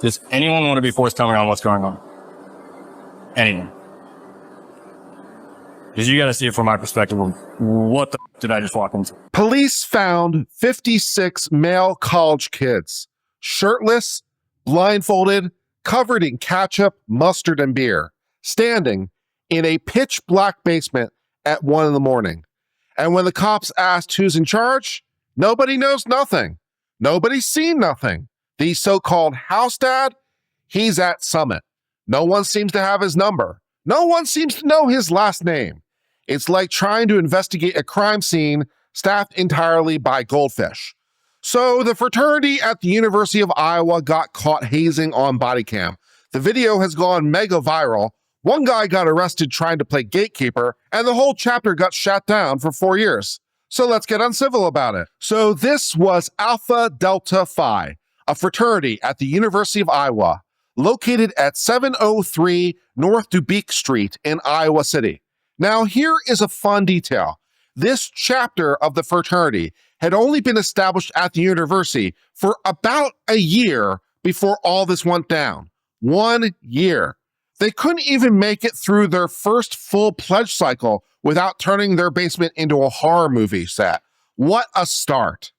Does anyone want to be forthcoming on what's going on? Anyone? Because you got to see it from my perspective. What the did I just walk into? Police found 56 male college kids, shirtless, blindfolded, covered in ketchup, mustard, and beer, standing in a pitch black basement at 1 a.m. And when the cops asked who's in charge, nobody knows nothing. Nobody's seen nothing. The so-called house dad, he's at Summit. No one seems to have his number. No one seems to know his last name. It's like trying to investigate a crime scene staffed entirely by goldfish. So the fraternity at the University of Iowa got caught hazing on bodycam. The video has gone mega viral. One guy got arrested trying to play gatekeeper, and the whole chapter got shut down for 4 years. So let's get uncivil about it. So this was Alpha Delta Phi, a fraternity at the University of Iowa, located at 703 North Dubuque Street in Iowa City. Now, here is a fun detail. This chapter of the fraternity had only been established at the university for about a year before all this went down. 1 year. They couldn't even make it through their first full pledge cycle without turning their basement into a horror movie set. What a start.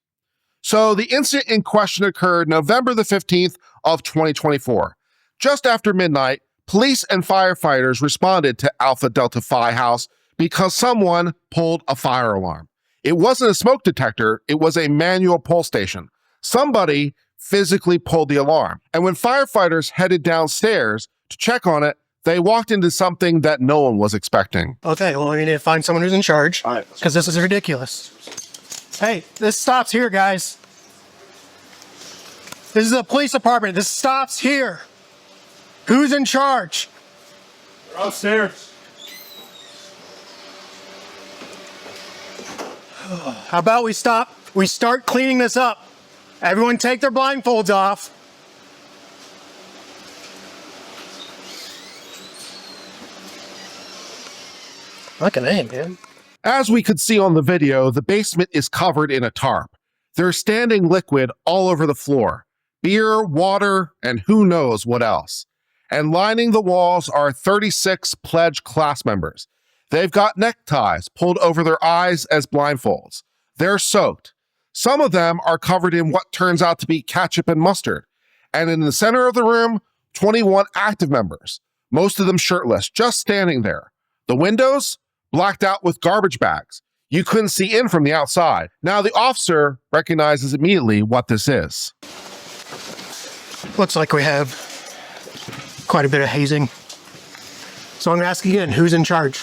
So the incident in question occurred November the 15th of 2024. Just after midnight, police and firefighters responded to Alpha Delta Phi house because someone pulled a fire alarm. It wasn't a smoke detector, it was a manual pull station. Somebody physically pulled the alarm. And when firefighters headed downstairs to check on it, they walked into something that no one was expecting. Okay, well, we need to find someone who's in charge, because this is ridiculous. Hey, this stops here, guys. This is a police department. This stops here. Who's in charge? We're upstairs. How about we start cleaning this up. Everyone take their blindfolds off. Like an aim, man. As we could see on the video, the basement is covered in a tarp. There's standing liquid all over the floor. Beer, water, and who knows what else. And lining the walls are 36 pledge class members. They've got neckties pulled over their eyes as blindfolds. They're soaked. Some of them are covered in what turns out to be ketchup and mustard. And in the center of the room, 21 active members, most of them shirtless, just standing there. The windows blacked out with garbage bags. You couldn't see in from the outside. Now the officer recognizes immediately what this is. Looks like we have quite a bit of hazing. So I'm gonna ask again, who's in charge?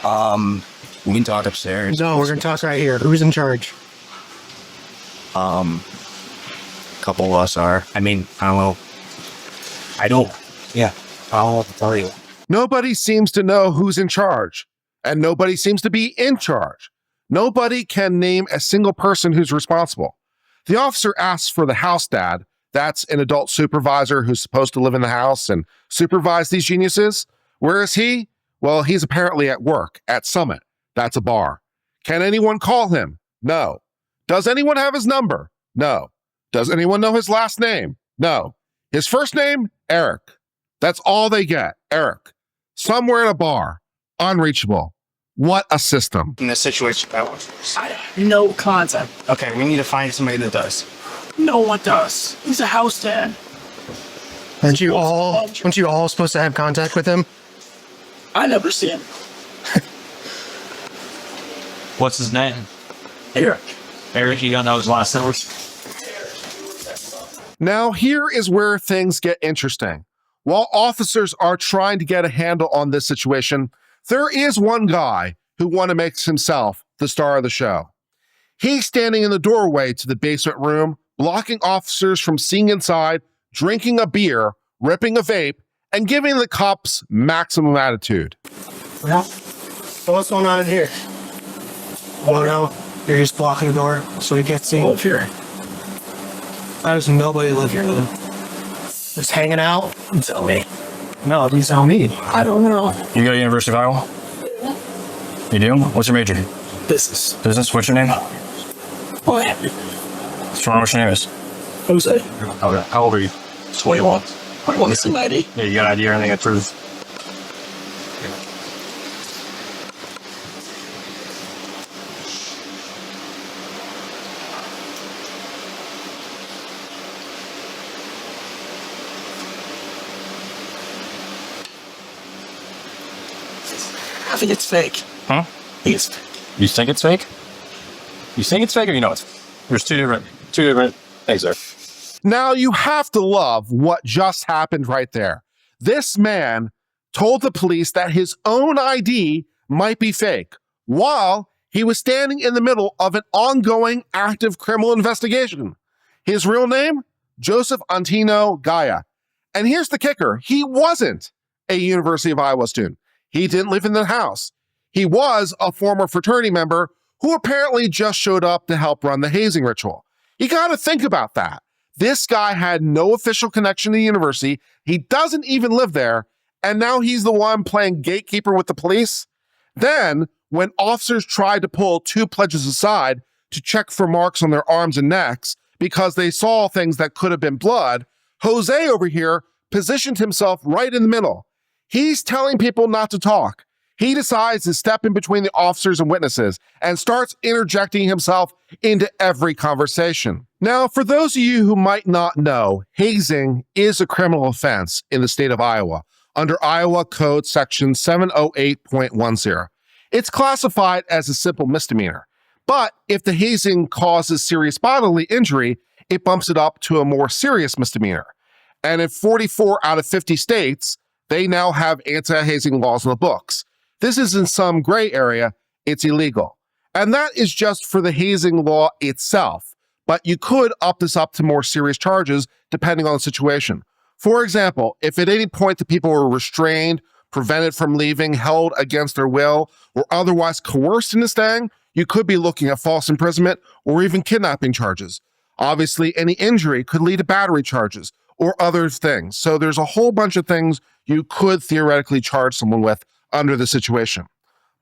We can talk upstairs. No, we're gonna talk right here. Who's in charge? A couple of us are. I mean, I don't know. I don't know what to tell you. Nobody seems to know who's in charge, and nobody seems to be in charge. Nobody can name a single person who's responsible. The officer asks for the house dad. That's an adult supervisor who's supposed to live in the house and supervise these geniuses. Where is he? Well, he's apparently at work at Summit. That's a bar. Can anyone call him? No. Does anyone have his number? No. Does anyone know his last name? No. His first name? Eric. That's all they get. Eric. Somewhere in a bar. Unreachable. What a system. In this situation, No contact. okay, we need to find somebody that does. No one does. He's a house dad. Aren't you all supposed to have contact with him? I never see him. What's his name? Eric. Eric, you don't know his last name? Now, here is where things get interesting. While officers are trying to get a handle on this situation, there is one guy who wants to make himself the star of the show. He's standing in the doorway to the basement room, blocking officers from seeing inside, drinking a beer, ripping a vape, and giving the cops maximum attitude. Yeah. So what's going on in here? Oh no, you're just blocking the door so we can't see. Live here. There's nobody live here. Just hanging out. You tell me. No, you tell me. I don't know. You go to University of Iowa? You do? What's your major? Business. Business? What's your name? What? What's your name is? Jose. Okay. How old are you? That's what you want. I want to see my ID. Yeah, you got an idea or anything that proves? I think it's fake. Huh? I think it's fake. You think it's fake? You think it's fake or you know it's fake? There's two different things there. Now, you have to love what just happened right there. This man told the police that his own ID might be fake while he was standing in the middle of an ongoing active criminal investigation. His real name? Joseph Gaya. And here's the kicker. He wasn't a University of Iowa student. He didn't live in the house. He was a former fraternity member who apparently just showed up to help run the hazing ritual. You got to think about that. This guy had no official connection to the university. He doesn't even live there. And now he's the one playing gatekeeper with the police. Then, when officers tried to pull two pledges aside to check for marks on their arms and necks because they saw things that could have been blood, Jose over here positioned himself right in the middle. He's telling people not to talk. He decides to step in between the officers and witnesses and starts interjecting himself into every conversation. Now, for those of you who might not know, hazing is a criminal offense in the state of Iowa under Iowa Code Section 708.10. It's classified as a simple misdemeanor, but if the hazing causes serious bodily injury, it bumps it up to a more serious misdemeanor. And in 44 out of 50 states, they now have anti-hazing laws in the books. This is in some gray area, it's illegal. And that is just for the hazing law itself, but you could up this up to more serious charges depending on the situation. For example, if at any point the people were restrained, prevented from leaving, held against their will, or otherwise coerced into staying, you could be looking at false imprisonment or even kidnapping charges. Obviously, any injury could lead to battery charges or other things. So there's a whole bunch of things you could theoretically charge someone with under the situation.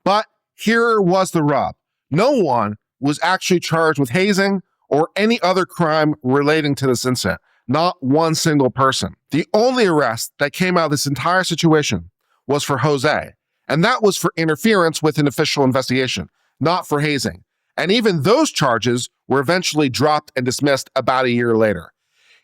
But here was the rub. No one was actually charged with hazing or any other crime relating to this incident. Not one single person. The only arrest that came out of this entire situation was for Jose, and that was for interference with an official investigation, not for hazing. And even those charges were eventually dropped and dismissed about a year later.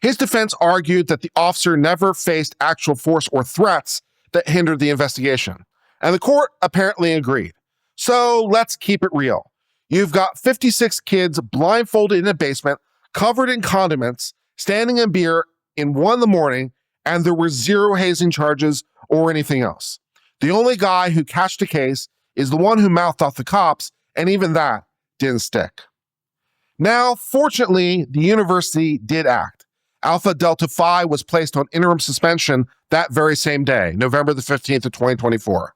His defense argued that the officer never faced actual force or threats that hindered the investigation. And the court apparently agreed. So let's keep it real. You've got 56 kids blindfolded in a basement, covered in condiments, standing in beer in 1 a.m, and there were zero hazing charges or anything else. The only guy who catched a case is the one who mouthed off the cops, and even that didn't stick. Now, fortunately, the university did act. Alpha Delta Phi was placed on interim suspension that very same day, November the 15th of 2024.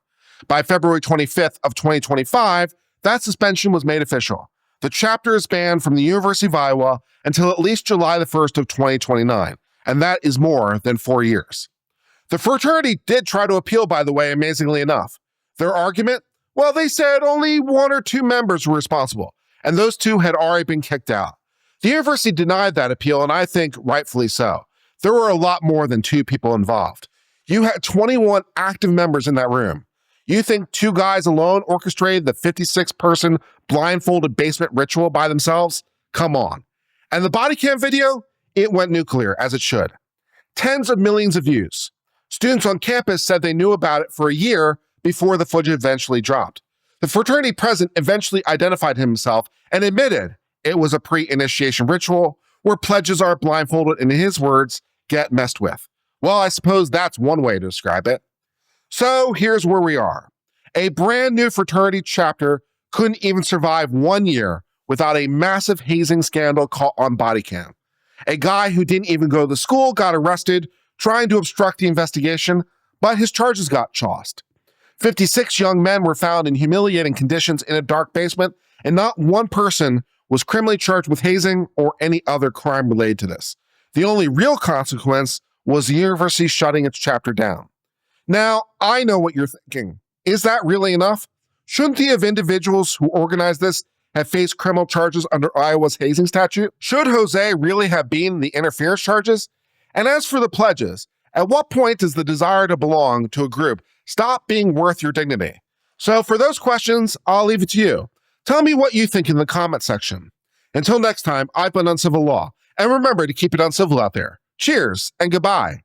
By February 25th of 2025, that suspension was made official. The chapter is banned from the University of Iowa until at least July the 1st of 2029, and that is more than 4 years. The fraternity did try to appeal, by the way, amazingly enough. Their argument? Well, they said only 1 or 2 members were responsible, and those 2 had already been kicked out. The university denied that appeal, and I think rightfully so. There were a lot more than 2 people involved. You had 21 active members in that room. You think 2 guys alone orchestrated the 56-person blindfolded basement ritual by themselves? Come on. And the body cam video? It went nuclear, as it should. Tens of millions of views. Students on campus said they knew about it for a year before the footage eventually dropped. The fraternity president eventually identified himself and admitted it was a pre-initiation ritual where pledges are blindfolded and, in his words, get messed with. Well, I suppose that's one way to describe it. So here's where we are. A brand new fraternity chapter couldn't even survive 1 year without a massive hazing scandal caught on body cam. A guy who didn't even go to school got arrested trying to obstruct the investigation, but his charges got tossed. 56 young men were found in humiliating conditions in a dark basement, and not one person was criminally charged with hazing or any other crime related to this. The only real consequence was the university shutting its chapter down. Now, I know what you're thinking. Is that really enough? Shouldn't the of individuals who organized this have faced criminal charges under Iowa's hazing statute? Should Jose really have been the interference charges? And as for the pledges, at what point does the desire to belong to a group stop being worth your dignity? So for those questions, I'll leave it to you. Tell me what you think in the comment section. Until next time, I've been Uncivil Law. And remember to keep it uncivil out there. Cheers and goodbye.